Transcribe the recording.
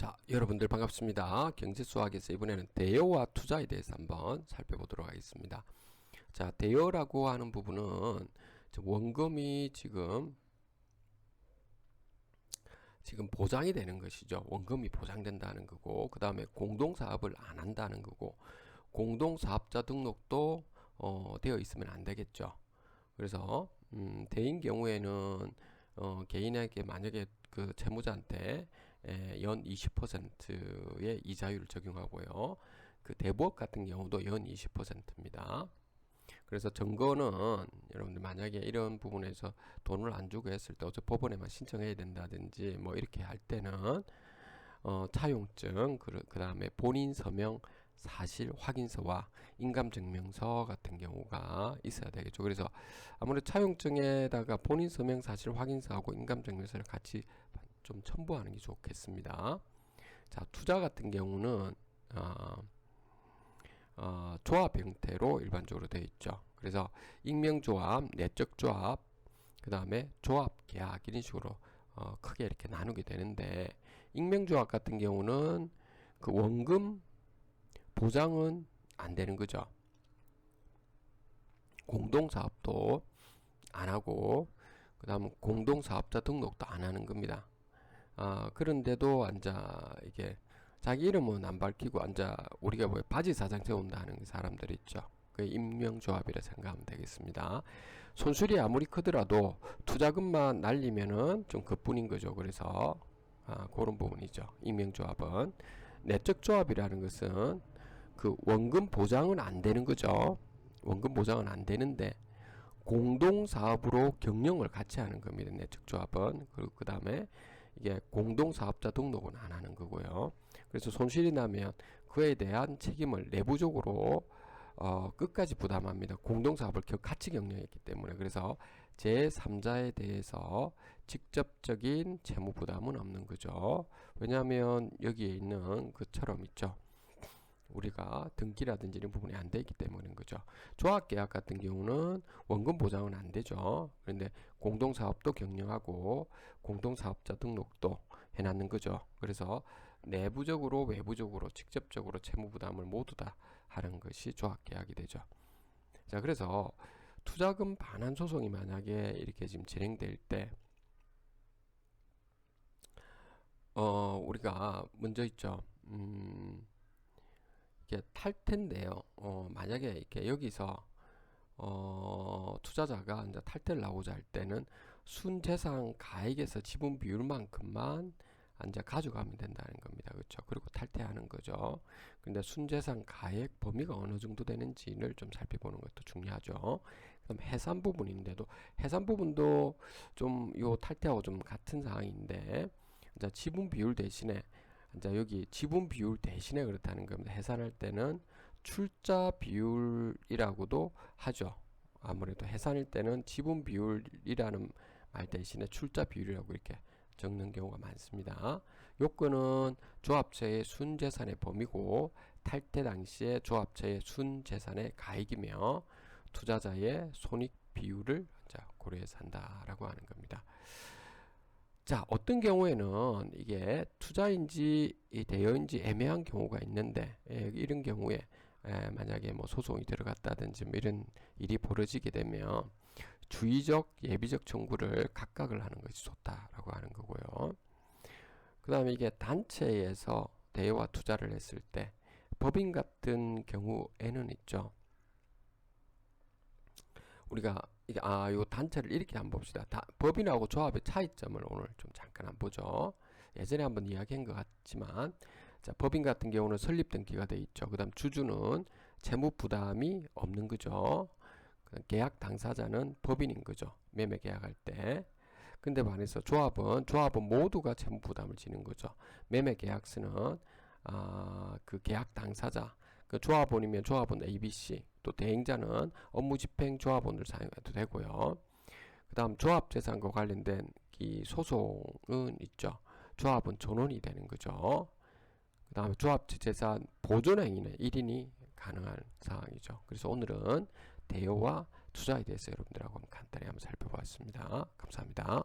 자, 여러분들 반갑습니다. 경제수학에서 이번에는 대여와 투자에 대해서 한번 살펴보도록 하겠습니다. 자, 대여라고 하는 부분은 원금이 지금 보장이 되는 것이죠. 원금이 보장된다는 거고, 그 다음에 공동사업을 안 한다는 거고, 공동사업자 등록도 되어 있으면 안 되겠죠. 그래서 대인 경우에는 개인에게 만약에 그 채무자한테 연 20%의 이자율을 적용하고요. 그 대부업 같은 경우도 연 20%입니다. 그래서 증거는 여러분들 만약에 이런 부분에서 돈을 안 주고 했을 때 어차피 법원에만 신청해야 된다든지 뭐 이렇게 할 때는 차용증 그 다음에 본인 서명 사실 확인서와 인감증명서 같은 경우가 있어야 되겠죠. 그래서 아무래도 차용증에다가 본인 서명 사실 확인서하고 인감증명서를 같이 좀 첨부하는 게 좋겠습니다. 자, 투자 같은 경우는 조합 형태로 일반적으로 되어 있죠. 그래서 익명조합, 내적조합, 그 다음에 조합계약 이런 식으로 크게 이렇게 나누게 되는데, 익명조합 같은 경우는 그 원금 보장은 안 되는 거죠. 공동사업도 안 하고, 그 다음 공동사업자 등록도 안 하는 겁니다. 그런데도 이게 자기 이름은 안 밝히고 우리가 뭐 바지 사장 세운다는 사람들 있죠. 그 임명조합이라 생각하면 되겠습니다. 손실이 아무리 크더라도 투자금만 날리면은 좀 그뿐인 거죠. 그래서 그런 부분이죠. 임명조합은. 내적조합이라는 것은 그 원금 보장은 안 되는 거죠. 원금 보장은 안 되는데 공동사업으로 경영을 같이 하는 겁니다. 내적조합은. 그리고 그 다음에 이게 공동사업자 등록은 안 하는 거고요. 그래서 손실이 나면 그에 대한 책임을 내부적으로 끝까지 부담합니다. 공동사업을 같이 경영했기 때문에. 그래서 제3자에 대해서 직접적인 채무 부담은 없는 거죠. 왜냐하면 여기에 있는 것처럼 있죠. 우리가 등기라든지 이런 부분이 안 되기 때문인 거죠. 조합계약 같은 경우는 원금 보장은 안 되죠. 그런데 공동사업도 경영하고 공동사업자 등록도 해놨는 거죠. 그래서 내부적으로 외부적으로 직접적으로 채무부담을 모두 다 하는 것이 조합계약이 되죠. 자, 그래서 투자금 반환 소송이 만약에 이렇게 지금 진행될 때 우리가 먼저 있죠. 이게 탈퇴인데요. 만약에 이렇게 여기서 투자자가 이제 탈퇴를 나오자 할 때는 순재산 가액에서 지분 비율만큼만 이제 가져가면 된다는 겁니다. 그렇죠? 그리고 탈퇴하는 거죠. 근데 순재산 가액 범위가 어느 정도 되는지를 좀 살펴보는 것도 중요하죠. 그럼 해산 부분인데도 해산 부분도 좀 요 탈퇴하고 좀 같은 상황인데 이제 지분 비율 대신에 이제 여기 지분 비율 대신에 그렇다는 겁니다. 해산할 때는 출자 비율이라고도 하죠. 아무래도 해산일 때는 지분 비율이라는 말 대신에 출자 비율이라고 이렇게 적는 경우가 많습니다. 요건은 조합체의 순재산의 범위고 탈퇴 당시에 조합체의 순재산의 가액이며 투자자의 손익 비율을 고려해서 한다라고 하는 겁니다. 자, 어떤 경우에는 이게 투자인지 대여인지 애매한 경우가 있는데, 이런 경우에 만약에 뭐 소송이 들어갔다든지 뭐 이런 일이 벌어지게 되면 주의적 예비적 청구를 각각을 하는 것이 좋다라고 하는 거고요. 그 다음에 이게 단체에서 대여와 투자를 했을 때 법인 같은 경우에는 있죠. 우리가 요 단체를 이렇게 한번 봅시다. 법인하고 조합의 차이점을 오늘 좀 잠깐 한번 보죠. 예전에 한번 이야기한 것 같지만, 자, 법인 같은 경우는 설립 등기가 돼 있죠. 그 다음 주주는 채무 부담이 없는 거죠. 계약 당사자는 법인인 거죠. 매매 계약할 때. 근데 반해서 조합은 모두가 채무 부담을 지는 거죠. 매매 계약서는 그 계약 당사자, 그 조합원이면 조합원 ABC, 또 대행자는 업무집행 조합원을 사용해도 되고요. 그 다음 조합재산과 관련된 이 소송은 있죠. 조합은 전원이 되는 거죠. 그 다음에 조합재산 보존행위는 1인이 가능한 상황이죠. 그래서 오늘은 대여와 투자에 대해서 여러분들하고 간단히 한번 살펴봤습니다. 감사합니다.